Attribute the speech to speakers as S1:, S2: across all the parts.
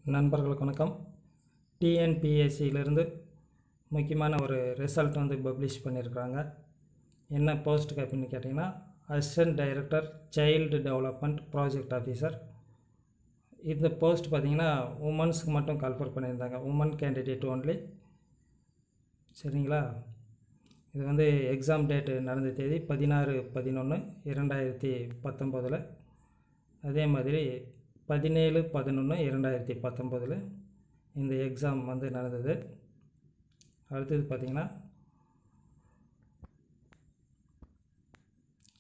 S1: நண்பர்களுக்கு வணக்கம். டிஎன்பிஎஸ்சியிலிருந்து முக்கியமான ஒரு ரிசல்ட் பப்ளிஷ் பண்ணியிருக்கிறாங்க. என்ன போஸ்ட்டுக்கு அப்படின்னு கேட்டிங்கன்னா, assistant director child development project officer. இந்த போஸ்ட் பார்த்திங்கன்னா உமன்ஸுக்கு மட்டும் கால்ஃபர் பண்ணியிருந்தாங்க. Woman candidate only. சரிங்களா? இது எக்ஸாம் டேட்டு நடந்த தேதி 16/11/2019. அதே மாதிரி 17/11/2019 இந்த எக்ஸாம் நடந்தது. அடுத்தது பார்த்திங்கன்னா,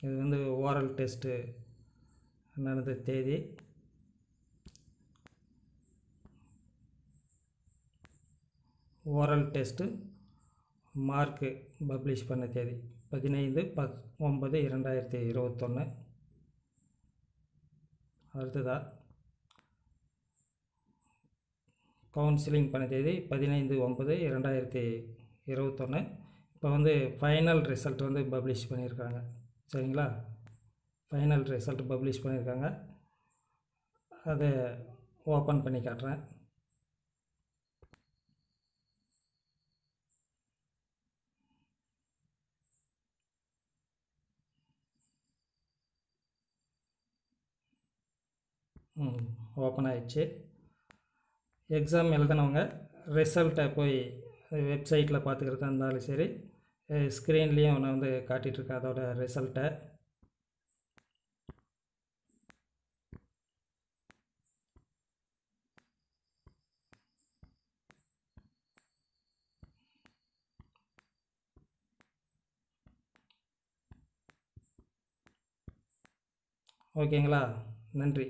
S1: இது ஓரல் டெஸ்ட்டு நடந்த தேதி. ஓரல் டெஸ்ட்டு மார்க்கு பப்ளிஷ் பண்ண தேதி 15/9/2021. அடுத்ததாக கவுன்சிலிங் பண்ண தேதி 15/9/2021. இப்போ ஃபைனல் ரிசல்ட் பப்ளிஷ் பண்ணியிருக்காங்க. சரிங்களா? ஃபைனல் ரிசல்ட் பப்ளிஷ் பண்ணியிருக்காங்க. அதை ஓப்பன் பண்ணி காட்டுறேன். ஓப்பன் ஆகிடுச்சு. எக்ஸாம் எழுதினவங்க ரிசல்ட்டை போய் வெப்சைட்டில் பார்த்துக்கிறதா இருந்தாலும் சரி, ஸ்க்ரீன்லேயும் நான் காட்டிகிட்ருக்கேன் அதோட ரிசல்ட்டை. ஓகேங்களா? நன்றி.